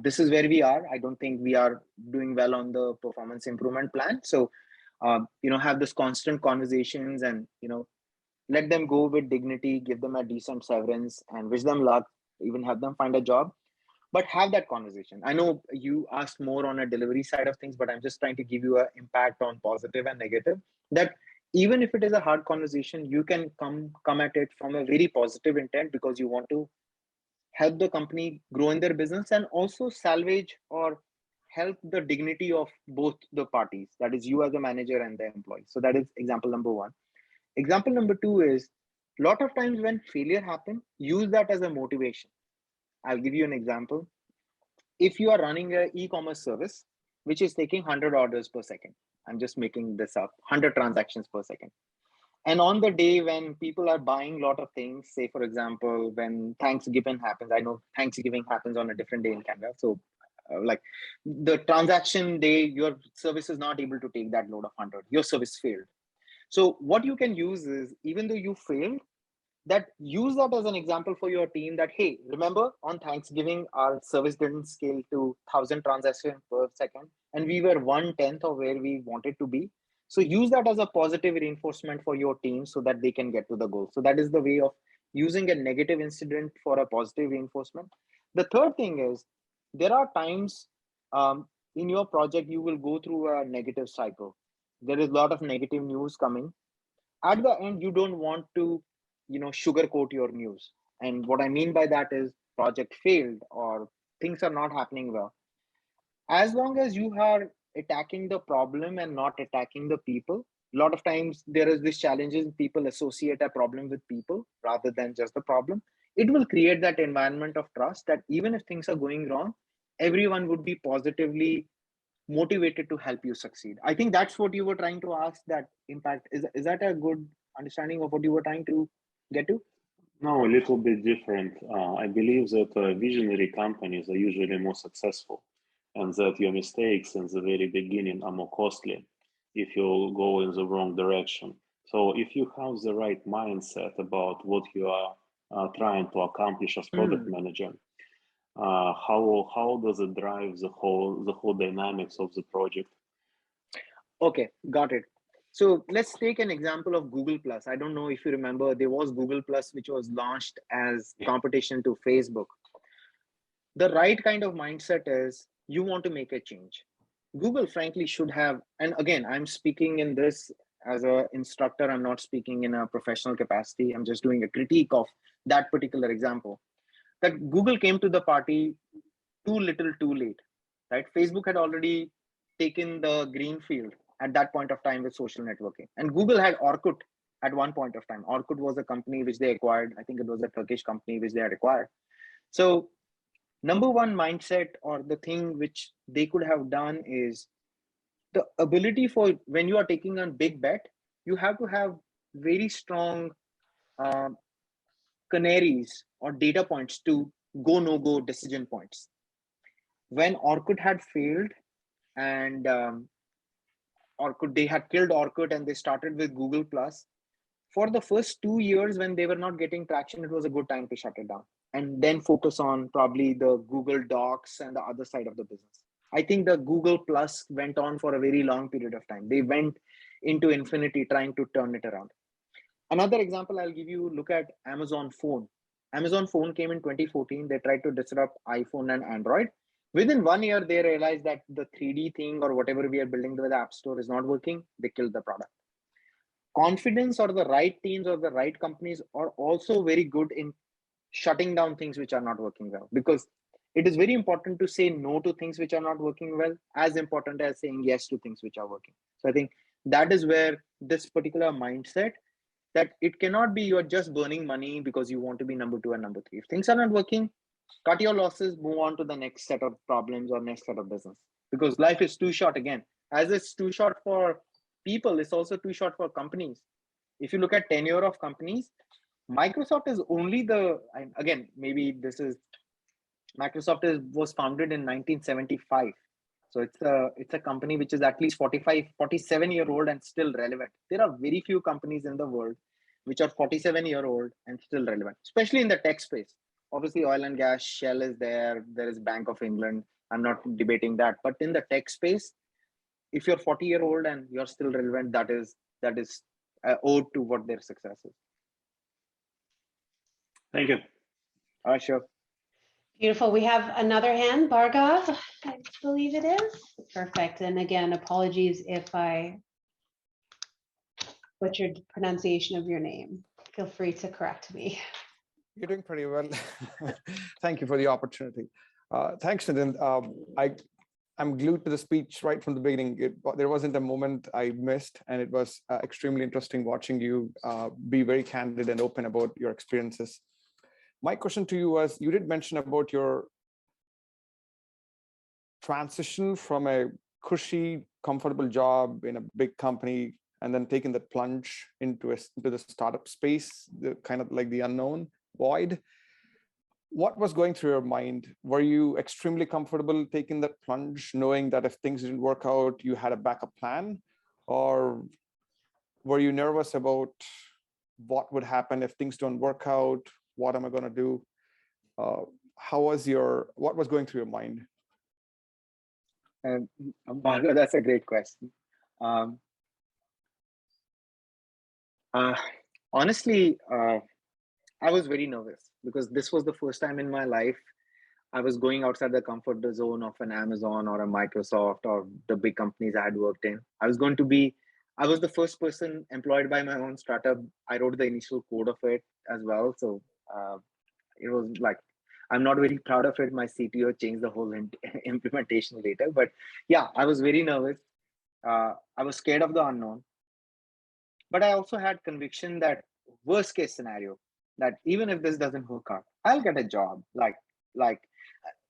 this is where we are. I don't think we are doing well on the performance improvement plan. So, have this constant conversations and, let them go with dignity, give them a decent severance and wish them luck, even have them find a job, but have that conversation. I know you asked more on a delivery side of things, but I'm just trying to give you an impact on positive and negative, that even if it is a hard conversation, you can come at it from a very positive intent because you want to help the company grow in their business and also salvage or help the dignity of both the parties, that is you as a manager and the employee. So that is example number one. Example number two is, a lot of times when failure happens, use that as a motivation. I'll give you an example. If you are running an e-commerce service which is taking 100 orders per second, I'm just making this up, 100 transactions per second, and on the day when people are buying a lot of things, say for example, when Thanksgiving happens, I know Thanksgiving happens on a different day in Canada. So like the transaction day, your service is not able to take that load of 100, your service failed. So what you can use is, even though you failed, that use that as an example for your team that, hey, remember on Thanksgiving, our service didn't scale to 1,000 transactions per second, and we were 1/10 of where we wanted to be. So use that as a positive reinforcement for your team so that they can get to the goal. So that is the way of using a negative incident for a positive reinforcement. The third thing is, there are times in your project, you will go through a negative cycle. There is a lot of negative news coming. At the end, you don't want to sugarcoat your news. And what I mean by that is, project failed or things are not happening well. As long as you are attacking the problem and not attacking the people, a lot of times there is this challenges, people associate a problem with people rather than just the problem. It will create that environment of trust that even if things are going wrong, everyone would be positively motivated to help you succeed. I think that's what you were trying to ask, that impact. Is that a good understanding of what you were trying to get to? No, a little bit different. I believe that visionary companies are usually more successful, and that your mistakes in the very beginning are more costly if you go in the wrong direction. So if you have the right mindset about what you are trying to accomplish as product manager, how does it drive the whole dynamics of the project? Okay, got it. So let's take an example of Google Plus. I don't know if you remember, there was Google Plus, which was launched as competition to Facebook. The right kind of mindset is, you want to make a change. Google frankly should have, and again, I'm speaking in this as an instructor, I'm not speaking in a professional capacity. I'm just doing a critique of that particular example. That Google came to the party too little, too late, right? Facebook had already taken the green field at that point of time with social networking. And Google had Orkut at one point of time. Orkut was a company which they acquired. I think it was a Turkish company which they had acquired. So number one mindset, or the thing which they could have done, is the ability for, when you are taking a big bet, you have to have very strong canaries or data points to go no go decision points. When Orkut had failed and Orkut, they had killed Orkut and they started with Google Plus. For the first 2 years, when they were not getting traction, it was a good time to shut it down and then focus on probably the Google Docs and the other side of the business. I think the Google Plus went on for a very long period of time. They went into infinity trying to turn it around. Another example I'll give you, look at Amazon phone. Amazon phone came in 2014. They tried to disrupt iPhone and Android. Within 1 year, they realized that the 3D thing or whatever we are building with the App Store is not working. They killed the product. Confidence or the right teams or the right companies are also very good in shutting down things which are not working well, because it is very important to say no to things which are not working well, as important as saying yes to things which are working. So I think that is where this particular mindset, that it cannot be you're just burning money because you want to be number 2 and number 3. If things are not working, cut your losses, move on to the next set of problems or next set of business, because life is too short. Again, as it's too short for people, it's also too short for companies. If you look at tenure of companies, Microsoft is only the, again, maybe this is, Microsoft was founded in 1975. So it's a company which is at least 45, 47-year-old and still relevant. There are very few companies in the world which are 47-year-old and still relevant, especially in the tech space. Obviously, oil and gas, Shell is there. There is Bank of England. I'm not debating that. But in the tech space, if you're 40-year-old and you're still relevant, that is owed to what their success is. Thank you. Sure. Beautiful. We have another hand, Bhargav, I believe it is. Perfect. And again, apologies if I butchered the pronunciation of your name. Feel free to correct me. You're doing pretty well. Thank you for the opportunity. Thanks, Nitin. I'm glued to the speech right from the beginning. There wasn't a moment I missed, and it was extremely interesting watching you be very candid and open about your experiences. My question to you was, you did mention about your transition from a cushy, comfortable job in a big company and then taking that plunge into the startup space, the kind of like the unknown void. What was going through your mind? Were you extremely comfortable taking that plunge, knowing that if things didn't work out, you had a backup plan? Or were you nervous about what would happen if things don't work out? What am I going to do? What was going through your mind? That's a great question. Honestly, I was very nervous because this was the first time in my life I was going outside the comfort zone of an Amazon or a Microsoft or the big companies I had worked in. I was the first person employed by my own startup. I wrote the initial code of it as well. So it was like, I'm not very proud of it. My CTO changed the whole implementation later, but yeah, I was very nervous. I was scared of the unknown, but I also had conviction that worst case scenario, that even if this doesn't work out, I'll get a job. Like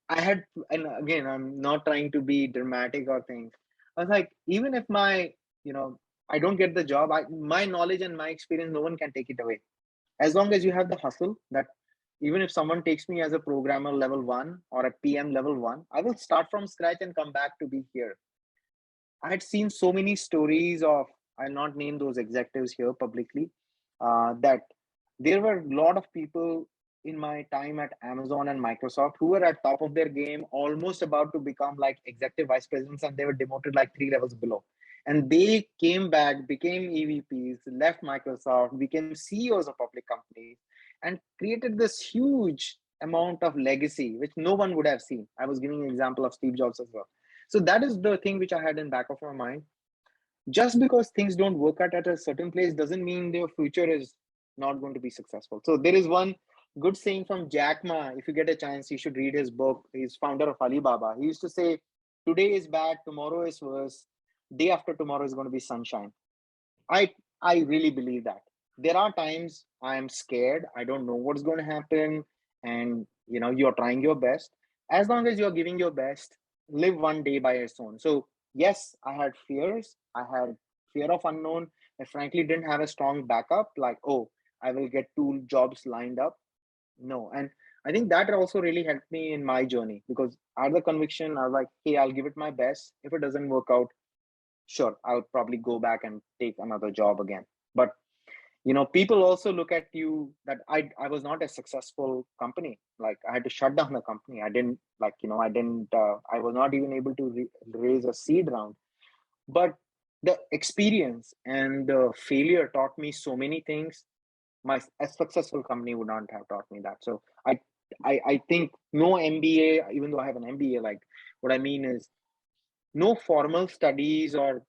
I had, and again, I'm not trying to be dramatic or things. I was like, even if I don't get the job, my knowledge and my experience, no one can take it away. As long as you have the hustle, that even if someone takes me as a programmer level 1 or a PM level 1, I will start from scratch and come back to be here. I had seen so many stories of, I'll not name those executives here publicly, that there were a lot of people in my time at Amazon and Microsoft who were at top of their game, almost about to become like executive vice presidents, and they were demoted like 3 levels below. And they came back, became EVPs, left Microsoft, became CEOs of public companies, and created this huge amount of legacy, which no one would have seen. I was giving an example of Steve Jobs as well. So that is the thing which I had in back of my mind. Just because things don't work out at a certain place doesn't mean their future is not going to be successful. So there is one good saying from Jack Ma. If you get a chance, you should read his book. He's founder of Alibaba. He used to say, today is bad, tomorrow is worse, day after tomorrow is going to be sunshine. I really believe that. There are times I am scared. I don't know what's going to happen. And you're trying your best. As long as you're giving your best, live one day by its own. So yes, I had fears. I had fear of unknown. I frankly didn't have a strong backup, like, oh, I will get 2 jobs lined up. No. And I think that also really helped me in my journey, because I had the conviction, I was like, hey, I'll give it my best. If it doesn't work out, sure, I'll probably go back and take another job again. But people also look at you that I was not a successful company. Like, I had to shut down the company. I didn't I was not even able to raise a seed round. But the experience and the failure taught me so many things. A successful company would not have taught me that. So I think no MBA, even though I have an MBA, like, what I mean is no formal studies or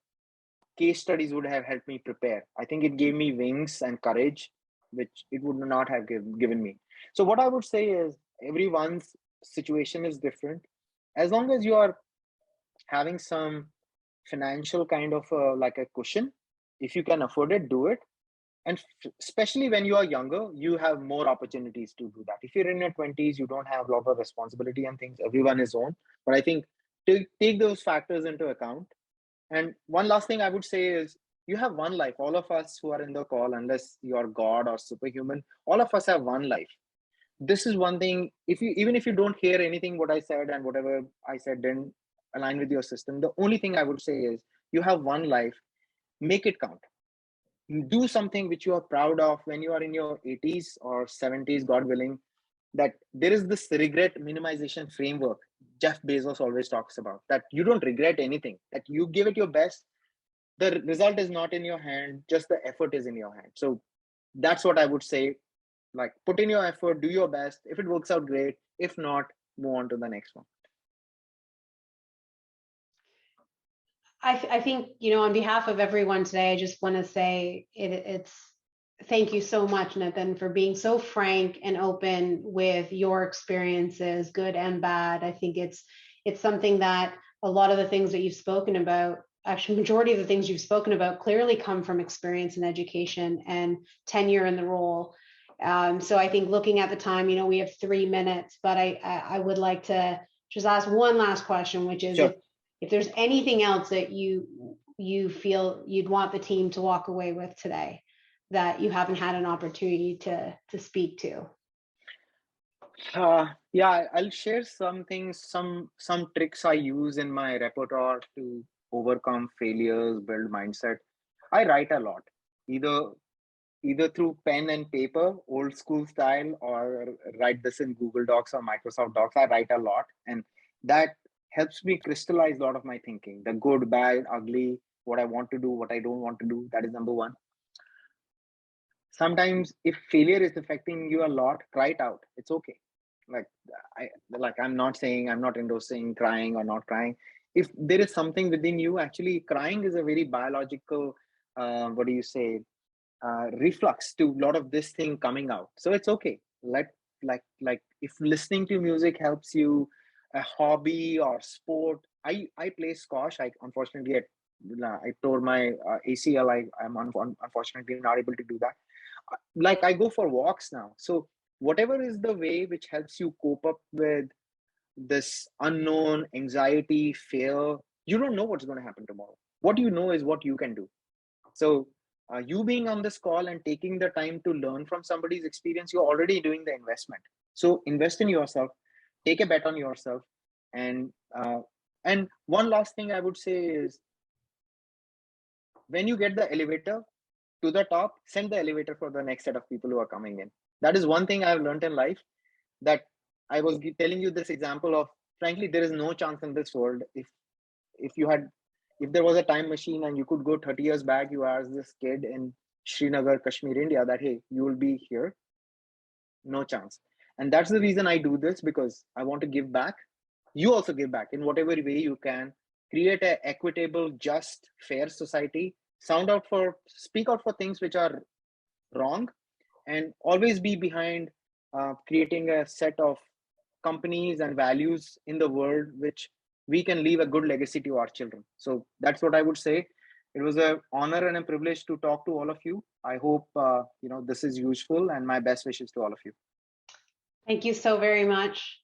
case studies would have helped me prepare. I think it gave me wings and courage, which it would not have given me. So what I would say is, everyone's situation is different. As long as you are having some financial kind of like a cushion, if you can afford it, do it. And especially when you are younger, you have more opportunities to do that. If you're in your 20s, you don't have a lot of responsibility and things. Everyone is own. But I think take those factors into account. And one last thing I would say is, you have one life. All of us who are in the call, unless you're God or superhuman, all of us have one life. This is one thing. Even if you don't hear anything what I said, and whatever I said didn't align with your system, the only thing I would say is, you have one life. Make it count. Do something which you are proud of when you are in your 80s or 70s, God willing. That there is this regret minimization framework Jeff Bezos always talks about, that you don't regret anything, that you give it your best. The result is not in your hand, just the effort is in your hand. So that's what I would say. Like, put in your effort, do your best. If it works out, great. If not, move on to the next one. I think, on behalf of everyone today, I just want to say it's thank you so much, Nitin, for being so frank and open with your experiences, good and bad. I think it's something that a lot of the things that you've spoken about, actually majority of the things you've spoken about, clearly come from experience in education and tenure in the role. So I think, looking at the time, we have 3 minutes, but I would like to just ask one last question, which is, sure. If there's anything else that you feel you'd want the team to walk away with today that you haven't had an opportunity to speak to. Yeah, I'll share some things, some tricks I use in my repertoire to overcome failures, build mindset. I write a lot, either through pen and paper, old school style, or write this in Google Docs or Microsoft Docs. I write a lot, and that helps me crystallize a lot of my thinking, the good, bad, ugly, what I want to do, what I don't want to do. That is number one. Sometimes if failure is affecting you a lot, cry it out. It's okay. I'm not saying, I'm not endorsing crying or not crying. If there is something within you, actually crying is a very biological, what do you say, reflux to a lot of this thing coming out. So it's okay. Like if listening to music helps you, a hobby or sport. I play squash. I unfortunately I tore my ACL. I'm unfortunately not able to do that. Like, I go for walks now. So whatever is the way which helps you cope up with this unknown, anxiety, fear. You don't know what's going to happen tomorrow. What you know is what you can do. So you being on this call and taking the time to learn from somebody's experience, you're already doing the investment. So invest in yourself, take a bet on yourself. And one last thing I would say is, when you get the elevator to the top, send the elevator for the next set of people who are coming in. That is one thing I've learned in life, that I was telling you this example of, frankly, there is no chance in this world. If there was a time machine and you could go 30 years back, you asked this kid in Srinagar, Kashmir, India, that, hey, you will be here. No chance. And that's the reason I do this, because I want to give back. You also give back in whatever way you can. Create an equitable, just, fair society. Speak out for things which are wrong, and always be behind creating a set of companies and values in the world which we can leave a good legacy to our children. So that's what I would say. It was an honor and a privilege to talk to all of you. I hope this is useful, and my best wishes to all of you. Thank you so very much.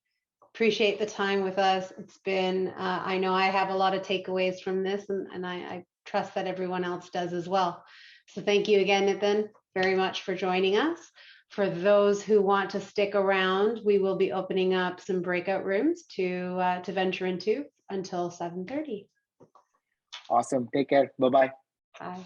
Appreciate the time with us. It's been, I know I have a lot of takeaways from this, and I trust that everyone else does as well. So thank you again, Nitin, very much for joining us. For those who want to stick around, we will be opening up some breakout rooms to venture into until 7:30. Awesome. Take care. Bye-bye. Bye.